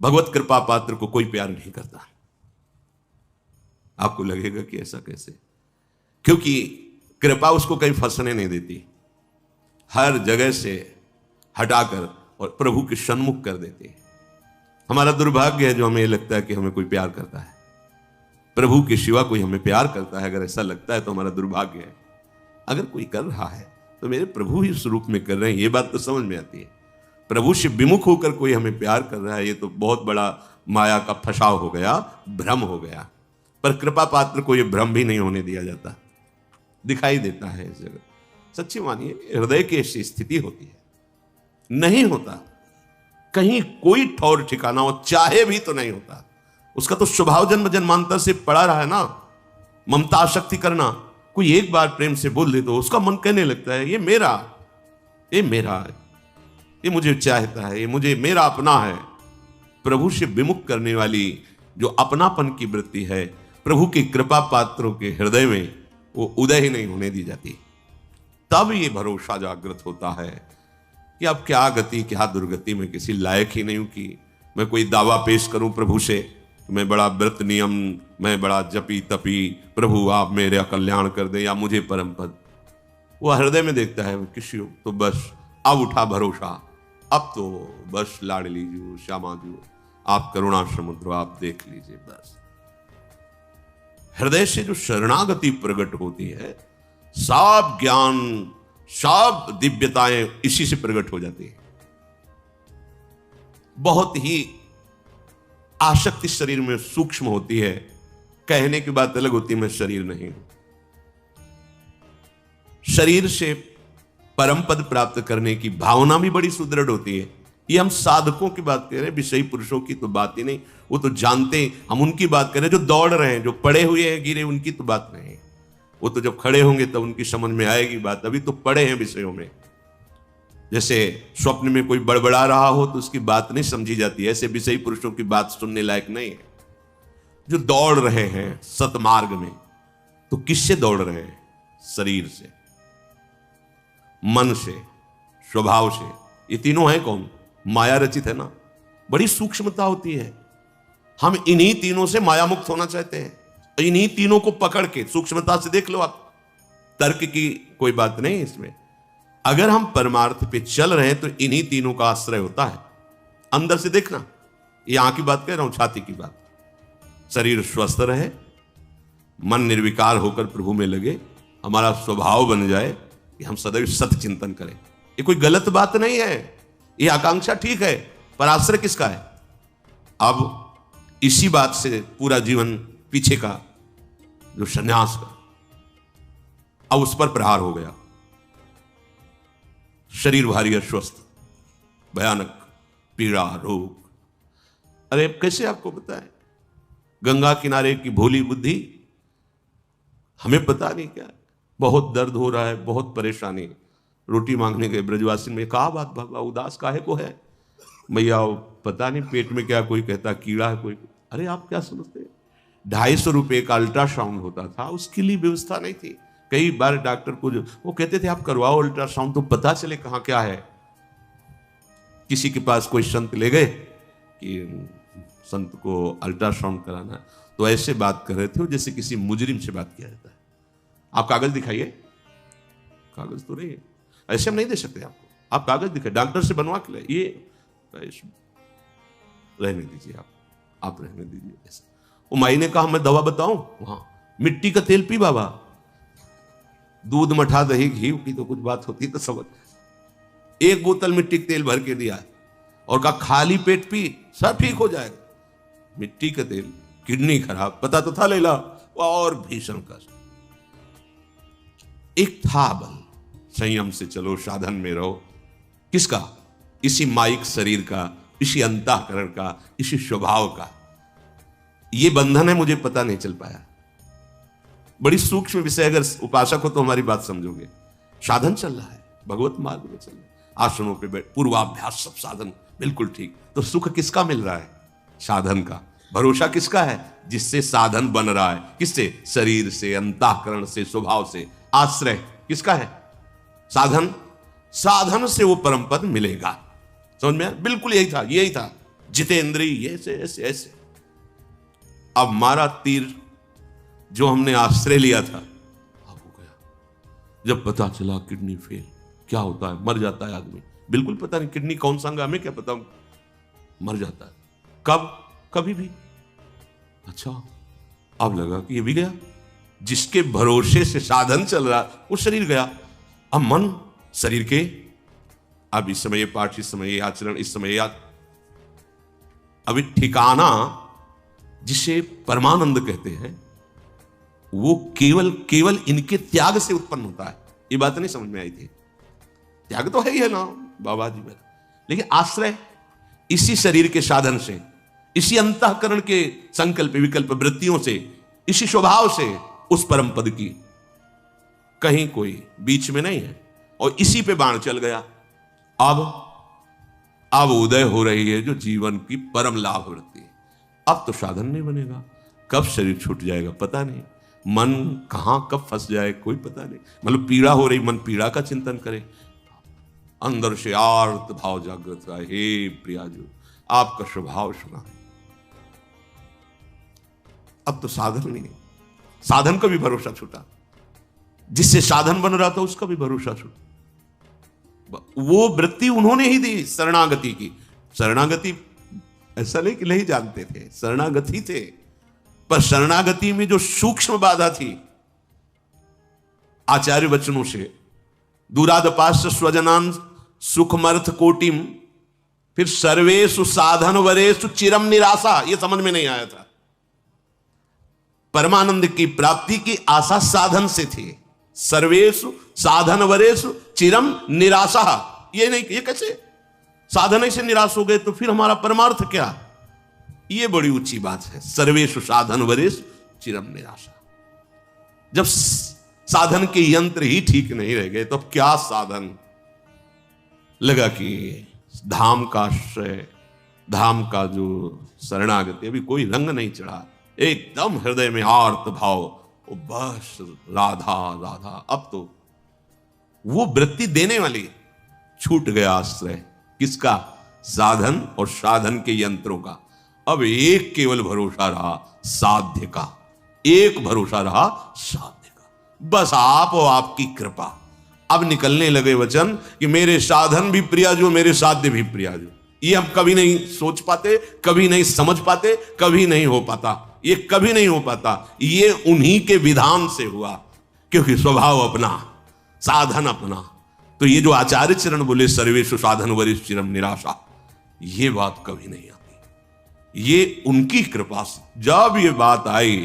भगवत कृपा पात्र को कोई प्यार नहीं करता। आपको लगेगा कि ऐसा कैसे, क्योंकि कृपा उसको कहीं फंसने नहीं देती, हर जगह से हटाकर और प्रभु के सन्मुख कर देती है। हमारा दुर्भाग्य है जो हमें लगता है कि हमें कोई प्यार करता है, प्रभु के सिवा कोई हमें प्यार करता है। अगर ऐसा लगता है तो हमारा दुर्भाग्य है। अगर कोई कर रहा है तो मेरे प्रभु ही उस रूप में कर रहे हैं, ये बात तो समझ में आती है। प्रभु से विमुख होकर कोई हमें प्यार कर रहा है, ये तो बहुत बड़ा माया का फसाव हो गया, भ्रम हो गया। पर कृपा पात्र को यह भ्रम भी नहीं होने दिया जाता, दिखाई देता है इस जगह। सच्ची मानिए, हृदय की ऐसी स्थिति होती है, नहीं होता कहीं कोई ठौर ठिकाना हो, चाहे भी तो नहीं होता। उसका तो स्वभाव जन्म जन्मांतर से पड़ा रहा है ना, ममता आसक्ति करना। कोई एक बार प्रेम से बोल दे तो उसका मन कहने लगता है ये मेरा है, ये मुझे चाहता है, ये मुझे मेरा अपना है। प्रभु से विमुख करने वाली जो अपनापन की वृत्ति है, प्रभु की कृपा पात्रों के हृदय में वो उदय ही नहीं होने दी जाती। तब ये भरोसा जागृत होता है कि अब क्या गति क्या दुर्गति, में किसी लायक ही नहीं हूं कि मैं कोई दावा पेश करूं प्रभु से, मैं बड़ा व्रत नियम, मैं बड़ा जपी तपी, प्रभु आप मेरा कल्याण कर दे या मुझे परम पद। वो हृदय में देखता है किसी तो बस अब उठा भरोसा, अब तो बस लाडली जी श्यामा जी आप करुणा समुद्र आप देख लीजिए। बस हृदय से जो शरणागति प्रकट होती है, सब ज्ञान सब दिव्यताएं इसी से प्रकट हो जाती है। बहुत ही आसक्ति शरीर में सूक्ष्म होती है, कहने की बात अलग होती है, मैं शरीर नहीं हूं। शरीर से परम पद प्राप्त करने की भावना भी बड़ी सुदृढ़ होती है। ये हम साधकों की बात कर रहे हैं, विषयी पुरुषों की तो बात ही नहीं, वो तो जानते, हम उनकी बात कर रहे हैं जो दौड़ रहे हैं, जो पड़े हुए हैं गिरे, उनकी तो बात नहीं। वो तो जब खड़े होंगे तब उनकी समझ में आएगी बात, अभी तो पड़े हैं विषयों में। जैसे स्वप्न में कोई बड़बड़ा रहा हो तो उसकी बात नहीं समझी जाती, ऐसे विषयी पुरुषों की बात सुनने लायक नहीं है। जो दौड़ रहे हैं सतमार्ग में, तो किससे दौड़ रहे हैं? शरीर से, मन से, स्वभाव से। ये तीनों है कौन? माया रचित है ना। बड़ी सूक्ष्मता होती है। हम इन्हीं तीनों से माया मुक्त होना चाहते हैं, इन्हीं तीनों को पकड़ के सूक्ष्मता से देख लो आप, तर्क की कोई बात नहीं इसमें। अगर हम परमार्थ पे चल रहे हैं तो इन्हीं तीनों का आश्रय होता है। अंदर से देखना, यहां की बात कह रहा हूं, छाती की बात। शरीर स्वस्थ रहे, मन निर्विकार होकर प्रभु में लगे, हमारा स्वभाव बन जाए कि हम सदैव सत चिंतन करें। ये कोई गलत बात नहीं है, ये आकांक्षा ठीक है, पर आश्रय किसका है? अब इसी बात से पूरा जीवन पीछे का जो संन्यास का, अब उस पर प्रहार हो गया। शरीर भारी अस्वस्थ, भयानक पीड़ा, रोग। अरे कैसे आपको पता है? गंगा किनारे की भोली बुद्धि, हमें पता नहीं क्या है, बहुत दर्द हो रहा है, बहुत परेशानी। रोटी मांगने गए ब्रजवासी में, कहा बात बाबा उदास काहे को है? भैया पता नहीं पेट में क्या, कोई कहता कीड़ा है, कोई। अरे आप क्या समझते हैं, 250 रुपये का अल्ट्रासाउंड होता था, उसके लिए व्यवस्था नहीं थी। कई बार डॉक्टर को वो कहते थे आप करवाओ अल्ट्रासाउंड तो पता चले कहां क्या है। किसी के पास कोई संत ले गए कि संत को अल्ट्रासाउंड कराना है, तो ऐसे बात कर रहे थे जैसे किसी मुजरिम से बात किया जाता है। आप कागज दिखाइए, कागज तो नहीं है, ऐसे हम नहीं दे सकते आपको, आप कागज दिखाइए, डॉक्टर से बनवा के लाइए। ये रहने दीजिए, आप रहने दीजिए। ऐसा वो माई ने कहा मैं दवा बताऊं? वहां मिट्टी का तेल पी बाबा, दूध मठा दही घी की तो कुछ बात होती तो समझ। एक बोतल मिट्टी का तेल भर के दिया और कहा खाली पेट पी, सब ठीक हो जाएगा। मिट्टी का तेल, किडनी खराब, पता तो था लेला, और भीषण कष्ट। एक था बल, संयम से चलो, साधन में रहो। किसका? इसी माइक शरीर का, इसी अंतःकरण का, इसी स्वभाव का। ये बंधन है, मुझे पता नहीं चल पाया। बड़ी सूक्ष्म विषय, अगर उपासक हो तो हमारी बात समझोगे। साधन चल रहा है, भगवत मार्ग में चल रहा है, आसनों पे बैठ, पूर्वाभ्यास, सब साधन बिल्कुल ठीक। तो सुख किसका मिल रहा है? साधन का। भरोसा किसका है? जिससे साधन बन रहा है। किससे? शरीर से, अंतःकरण से, स्वभाव से। आश्रय किसका है? साधन। साधन से वो परम पद मिलेगा। समझ में? बिल्कुल यही था, यही था। जितेंद्रिय, ऐसे ऐसे ऐसे। अब मारा तीर जो हमने आश्रय लिया था, अब हो गया। जब पता चला किडनी फेल, क्या होता है, मर जाता है आदमी, बिल्कुल पता नहीं किडनी कौन सा अंग, हमें क्या पता, मर जाता है। कब? कभी भी। अच्छा, अब लगा कि ये भी गया, जिसके भरोसे से साधन चल रहा वो शरीर गया। अब मन शरीर के, अब इस समय ये पाठ, इस समय ये आचरण, इस समय याद, अभी ठिकाना जिसे परमानंद कहते हैं वो केवल केवल इनके त्याग से उत्पन्न होता है। ये बात नहीं समझ में आई थी। त्याग तो है ही है ना बाबा जी मेरा, लेकिन आश्रय इसी शरीर के साधन से, इसी अंतःकरण के संकल्प विकल्प वृत्तियों से, इसी स्वभाव से उस परम पद की कहीं कोई बीच में नहीं है, और इसी पे बाण चल गया। अब उदय हो रही है जो जीवन की परम लाभ वृत्ति। अब तो साधन नहीं बनेगा, कब शरीर छूट जाएगा पता नहीं, मन कहां कब फंस जाए कोई पता नहीं। मतलब पीड़ा हो रही, मन पीड़ा का चिंतन करे, अंदर से आर्त भाव जागृत हुआ, हे प्रियाजू आपका स्वभाव सुना। अब तो साधन नहीं, साधन का भी भरोसा छूटा, जिससे साधन बन रहा था उसका भी भरोसा छूटा। वो वृत्ति उन्होंने ही दी शरणागति की। शरणागति ऐसा नहीं कि नहीं जानते थे, शरणागति थे, पर शरणागति में जो सूक्ष्म बाधा थी, आचार्य वचनों से दूरादपाश्च स्वजनान सुखमर्थ कोटिम, फिर सर्वेषु साधन वरेषु चिरम निराशा, यह समझ में नहीं आया था। परमानंद की प्राप्ति की आशा साधन से थी, सर्वेषु साधन वरेषु चिरम निराशा, ये नहीं, ये कैसे साधन से निराश हो गए तो फिर हमारा परमार्थ क्या? ये बड़ी ऊंची बात है। सर्वेषु साधन वरेषु चिरम निराशा। जब साधन के यंत्र ही ठीक नहीं रह गए तो अब क्या साधन? लगा कि धाम का आश्रय, धाम का जो शरणागति, अभी कोई रंग नहीं चढ़ा, एकदम हृदय में आर्त भाव, बस राधा राधा। अब तो वो वृत्ति देने वाली छूट गया आश्रय, किसका? साधन और साधन के यंत्रों का। अब एक केवल भरोसा रहा साध्य का, एक भरोसा रहा साध्य का, बस आप और आपकी कृपा। अब निकलने लगे वचन कि मेरे साधन भी प्रियाजो, मेरे साध्य भी प्रियाजो। ये हम कभी नहीं सोच पाते, कभी नहीं समझ पाते, कभी नहीं हो पाता, ये कभी नहीं हो पाता। ये उन्हीं के विधान से हुआ, क्योंकि स्वभाव अपना, साधन अपना। तो ये जो आचार्य चरण बोले सर्वेषु साधन वरिष्ठ चिरम निराशा, ये बात कभी नहीं आती। ये उनकी कृपा से जब ये बात आई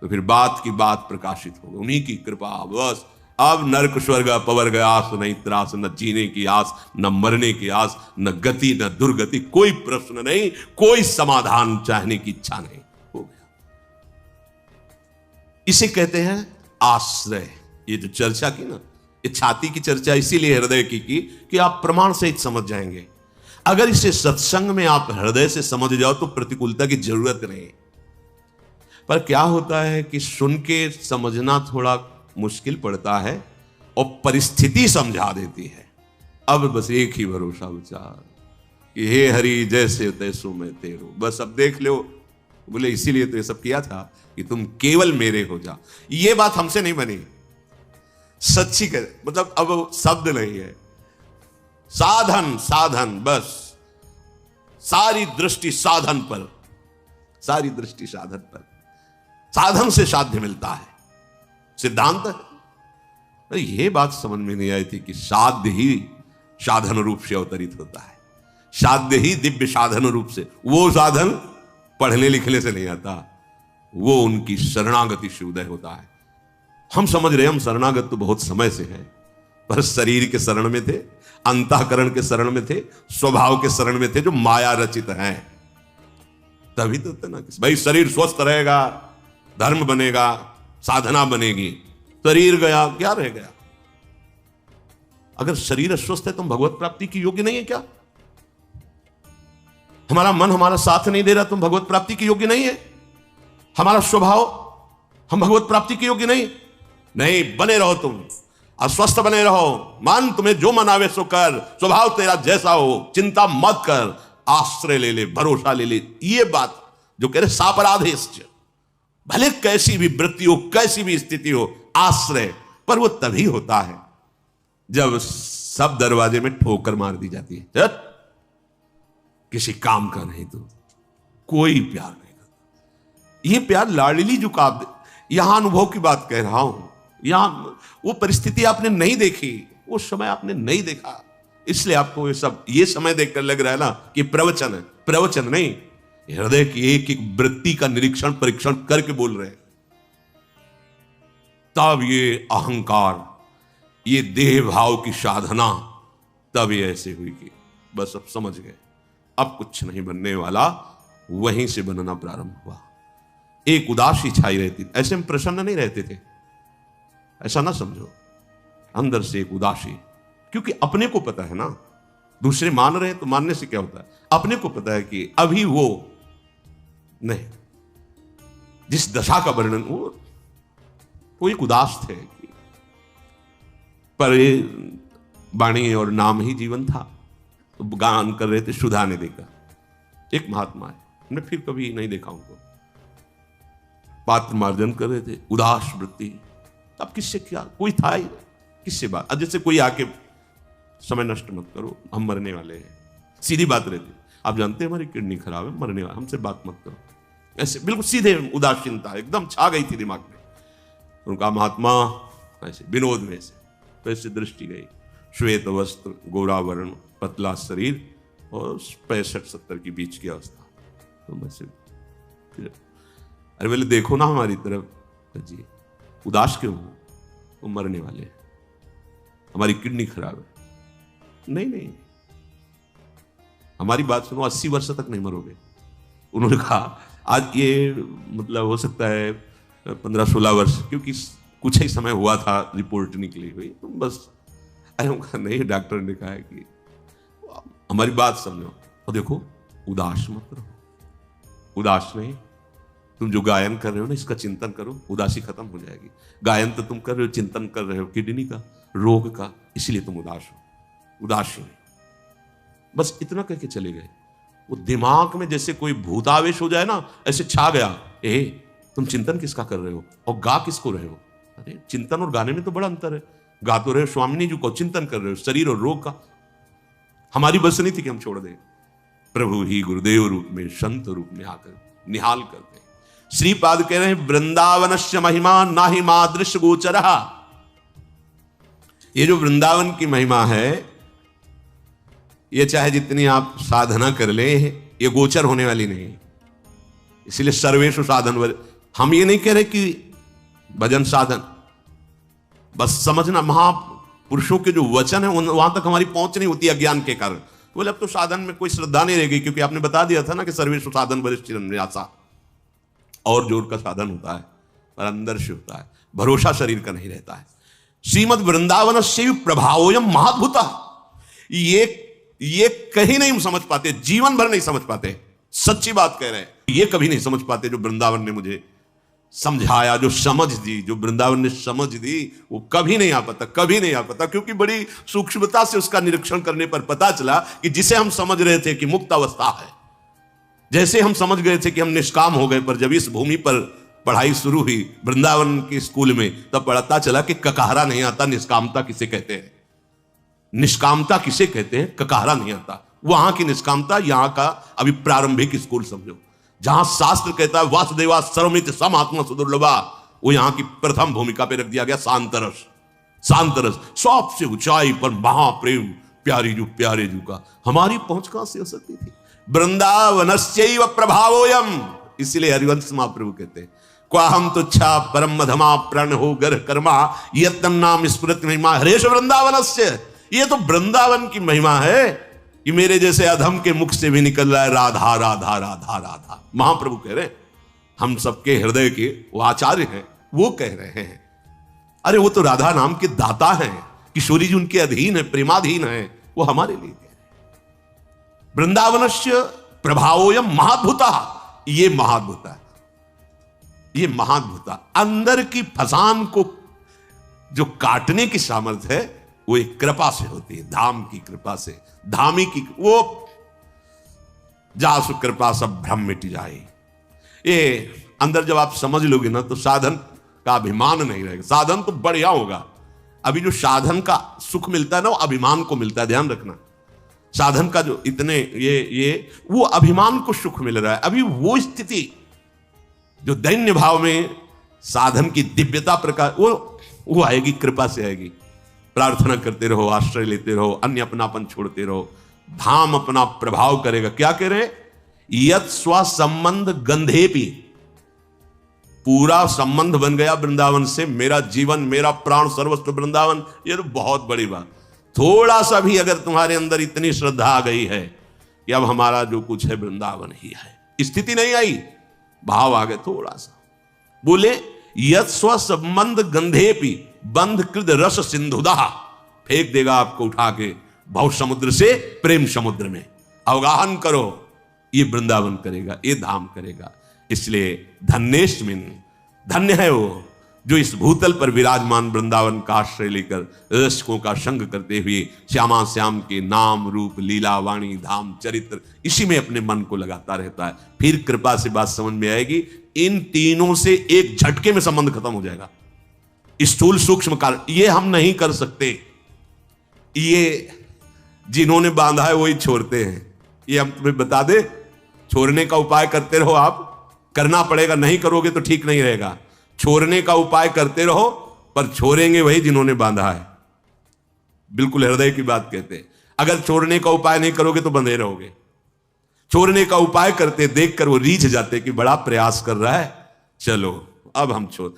तो फिर बात की बात प्रकाशित हो गई, उन्हीं की कृपा। बस अब नरक स्वर्ग अपवर्ग आस नहीं त्रास, न जीने की आस, न मरने की आस, न गति न दुर्गति, कोई प्रश्न नहीं, कोई समाधान चाहने की इच्छा नहीं, हो गया। इसे कहते हैं आश्रय। ये जो चर्चा की ना, ये छाती की चर्चा इसीलिए हृदय की कि आप प्रमाण सहित समझ जाएंगे। अगर इसे सत्संग में आप हृदय से समझ जाओ तो प्रतिकूलता की जरूरत नहीं। पर क्या होता है कि सुन के समझना थोड़ा मुश्किल पड़ता है और परिस्थिति समझा देती है। अब बस एक ही भरोसा विचार कि हे हरि जैसे तैसो मैं तेरो, बस अब देख लो। बोले इसीलिए तो ये सब किया था कि तुम केवल मेरे हो जा। ये बात हमसे नहीं बनी, सच्ची कर, मतलब अब शब्द नहीं है, साधन साधन, बस सारी दृष्टि साधन पर, सारी दृष्टि साधन पर। साधन से साध्य मिलता है, सिद्धांत है। यह बात समझ में नहीं आई थी कि साध्य ही साधन रूप से अवतरित होता है, साध्य ही दिव्य साधन रूप से। वो साधन पढ़ने लिखने से नहीं आता, वो उनकी शरणागति से उदय होता है। हम समझ रहे हम शरणागत तो बहुत समय से हैं, पर शरीर के शरण में थे, अंतःकरण के शरण में थे, स्वभाव के शरण में थे, जो माया रचित हैं। तभी तो ना भाई शरीर स्वस्थ रहेगा, धर्म बनेगा, साधना बनेगी। शरीर गया, क्या रह गया? अगर शरीर अस्वस्थ है तो हम भगवत प्राप्ति की योग्य नहीं है क्या? हमारा मन हमारा साथ नहीं दे रहा, तुम भगवत प्राप्ति के योग्य नहीं है? हमारा स्वभाव, हम भगवत प्राप्ति के योग्य नहीं। बने रहो, तुम अस्वस्थ बने रहो, मन तुम्हें जो मनावे सो कर, स्वभाव तेरा जैसा हो, चिंता मत कर, आश्रय ले ले, भरोसा ले ले। ये बात जो कह रहे सापराधेश्च, भले कैसी भी वृत्ति हो, कैसी भी स्थिति हो, आश्रय पर वो तभी होता है जब सब दरवाजे में ठोकर मार दी जाती है। जब किसी काम का नहीं तो कोई प्यार नहीं करता। ये प्यार लाडली जो का, यहां अनुभव की बात कह रहा हूं, यहां वो परिस्थिति आपने नहीं देखी, वो समय आपने नहीं देखा, इसलिए आपको ये समय देखकर लग रहा है ना कि प्रवचन है। प्रवचन नहीं, हृदय की एक एक वृत्ति का निरीक्षण परीक्षण करके बोल रहे हैं। तब ये अहंकार, ये देह भाव की साधना तब ये ऐसे हुई कि बस अब समझ गए अब कुछ नहीं बनने वाला। वहीं से बनना प्रारंभ हुआ। एक उदासी छाई रहती, ऐसे में प्रसन्न नहीं रहते थे, ऐसा ना समझो। अंदर से एक उदासी, क्योंकि अपने को पता है ना, दूसरे मान रहे हैं तो मानने से क्या होता है, अपने को पता है कि अभी वो नहीं, जिस दशा का वर्णन, वो एक उदास थे कि पर वाणी और नाम ही जीवन था। तो गान कर रहे थे सुधा ने देखा, एक महात्मा है, हमने फिर कभी नहीं देखा उनको, पात्र मार्जन कर रहे थे, उदास वृत्ति। अब किससे क्या, कोई था ही किससे बात। अब जैसे कोई आके समय नष्ट मत करो, हम मरने वाले हैं, सीधी बात रहती, आप जानते हैं हमारी किडनी खराब है, मरने वाले, हमसे बात मत करो, ऐसे बिल्कुल सीधे उदासीनता एकदम छा गई थी दिमाग में। उनका महात्मा ऐसे विनोद में से वैसे दृष्टि गई, श्वेत वस्त्र, गोरा वर्ण, पतला शरीर और 65-70 के बीच की अवस्था। तो मैं से फिर अरे बोले देखो ना हमारी तरफ, जी उदास क्यों हो, वो मरने वाले हैं, हमारी किडनी खराब है। नहीं, हमारी बात सुनो, 80 वर्ष तक नहीं मरोगे। उन्होंने कहा आज ये मतलब हो सकता है 15-16 वर्ष, क्योंकि कुछ ही समय हुआ था, रिपोर्ट निकली हुई, तो बस कहा नहीं, डॉक्टर ने कहा है कि हमारी बात समझो और देखो उदास मत रहो, उदास नहीं, तुम जो गायन कर रहे हो ना इसका चिंतन करो, उदासी खत्म हो जाएगी। गायन तो तुम कर रहे हो, चिंतन कर रहे हो किडनी का, रोग का, इसलिए तुम उदास हो, उदासी नहीं। बस इतना कह के चले गए। वो दिमाग में जैसे कोई भूतावेश हो जाए ना, ऐसे छा गया, तुम चिंतन किसका कर रहे हो और गा किसको रहे हो। अरे चिंतन और गाने में तो बड़ा अंतर है। गा तो रहे हो स्वामिनी जी को, चिंतन कर रहे हो शरीर और रोग का। हमारी बस नहीं थी कि हम छोड़ दें, प्रभु ही गुरुदेव रूप में, संत रूप में आकर निहाल करते हैं। श्रीपाद कह रहे हैं वृंदावनस्य महिमा ना ही मादृश्य गोचरः। ये जो वृंदावन की महिमा है, ये चाहे जितनी आप साधना कर ले, ये गोचर होने वाली नहीं। इसलिए सर्वेषु साधन, हम ये नहीं कह रहे कि भजन साधन, बस समझना महापुरुषों के जो वचन है वहां तक हमारी पहुंच नहीं होती अज्ञान के कारण। बोले अब तो साधन में कोई श्रद्धा नहीं रहेगी, क्योंकि आपने बता दिया था ना कि सर्वेषु साधन वरिष्ठ और जोर का साधन होता है, पर अंदर से होता है, भरोसा शरीर का नहीं रहता है। श्रीमद वृंदावन से प्रभावोयम महाद्भुता, ये कहीं नहीं समझ पाते, जीवन भर नहीं समझ पाते। सच्ची बात कह रहे हैं, ये कभी नहीं समझ पाते जो वृंदावन ने मुझे समझाया, जो समझ दी, जो वृंदावन ने समझ दी, वो कभी नहीं आ पाता, कभी नहीं आ पाता। क्योंकि बड़ी सूक्ष्मता से उसका निरीक्षण करने पर पता चला कि जिसे हम समझ रहे थे कि मुक्त अवस्था है, जैसे हम समझ गए थे कि हम निष्काम हो गए, पर जब इस भूमि पर पढ़ाई शुरू हुई वृंदावन के स्कूल में, तब पता चला कि ककाहरा नहीं आता, निष्कामता किसे कहते हैं, निष्कामता किसे कहते हैं, ककाहरा नहीं आता। वहां की निष्कामता, यहां का अभी प्रारंभिक स्कूल समझो, जहां शास्त्र कहता है वासुदेवा सर्वमित समात्मा सुदुर्लभा, वो यहां की प्रथम भूमिका पे रख दिया गया शांतरस। शांतरस सबसे ऊंचाई पर महाप्रेम, प्यारी जू प्यारे जू का। हमारी पहुंच कहां से हो सकती थी। वृंदावनस्यैव प्रभावोयम, इसलिए हरिवंश महाप्रभु कहते हैं क्वाहम तुच्छा परम मधमा प्रण हो गर कर्मा यत्तन्नाम स्मृति महिमा हरेश वृंदावनस्य। ये तो वृंदावन की महिमा है कि मेरे जैसे अधम के मुख से भी निकल रहा है राधा राधा राधा राधा। महाप्रभु कह रहे हैं, हम सबके हृदय के वो आचार्य हैं, वो कह रहे हैं, अरे वो तो राधा नाम के दाता हैं, किशोरी जी उनके अधीन है, प्रेमाधीन है, वो हमारे लिए कह रहे हैं। वृंदावनस्य प्रभावोयम महाद्भुता, ये महाद्भुता, ये महाद्भुता। अंदर की फसान को जो काटने की सामर्थ्य है वो एक कृपा से होती है, धाम की कृपा से, धामी की। वो जासु कृपा सब भ्रम मिट जाए। ये अंदर जब आप समझ लोगे ना तो साधन का अभिमान नहीं रहेगा। साधन तो बढ़िया होगा। अभी जो साधन का सुख मिलता है ना वो अभिमान को मिलता है, ध्यान रखना। साधन का जो इतने ये वो अभिमान को सुख मिल रहा है। अभी वो स्थिति जो दैन्य भाव में साधन की दिव्यता प्रकार वो आएगी, कृपा से आएगी। प्रार्थना करते रहो, आश्रय लेते रहो, अन्य अपनापन छोड़ते रहो, धाम अपना प्रभाव करेगा। क्या कह रहे हैं? यत स्व संबंध गंधेपी, पूरा संबंध बन गया वृंदावन से। मेरा जीवन, मेरा प्राण सर्वस्व वृंदावन। ये तो बहुत बड़ी बात। थोड़ा सा भी अगर तुम्हारे अंदर इतनी श्रद्धा आ गई है कि अब हमारा जो कुछ है वृंदावन ही है, स्थिति नहीं आई, भाव आ गए थोड़ा सा। बोले यत स्व संबंध गंधेपी बंध कृद रस सिंधुदा, फेंक देगा आपको उठा के भव समुद्र से प्रेम समुद्र में। अवगाहन करो, ये वृंदावन करेगा, ये धाम करेगा। इसलिए धन्येस्मिन, धन्य है वो जो इस भूतल पर विराजमान वृंदावन का आश्रय लेकर रसिकों का संग करते हुए श्यामा श्याम के नाम रूप लीला वाणी धाम चरित्र इसी में अपने मन को लगाता रहता है। फिर कृपा से बात समझ में आएगी, इन तीनों से एक झटके में संबंध खत्म हो जाएगा। स्थूल सूक्ष्म कारण ये हम नहीं कर सकते, ये जिन्होंने बांधा है वही छोड़ते हैं। ये हम तुम्हें बता दे, छोड़ने का उपाय करते रहो। आप करना पड़ेगा, नहीं करोगे तो ठीक नहीं रहेगा। छोड़ने का उपाय करते रहो, पर छोड़ेंगे वही जिन्होंने बांधा है। बिल्कुल हृदय की बात कहते हैं। अगर छोड़ने का उपाय नहीं करोगे तो बंधे रहोगे। छोड़ने का उपाय करते देखकर वो रीझ जाते कि बड़ा प्रयास कर रहा है, चलो अब हम छोड़।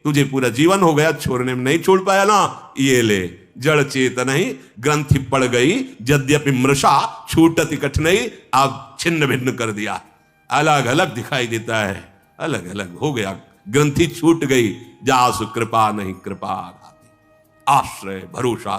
तुझे पूरा जीवन हो गया छोड़ने में, नहीं छोड़ पाया ना, ये ले जड़ चेतन ही ग्रंथि पड़ गई यद्यपि मृषा छूटति कठिनाई, अब छिन्न भिन्न कर दिया। अलग अलग दिखाई देता है, अलग अलग हो गया, ग्रंथि छूट गई। जासु कृपा नहीं कृपा, आश्रय भरोसा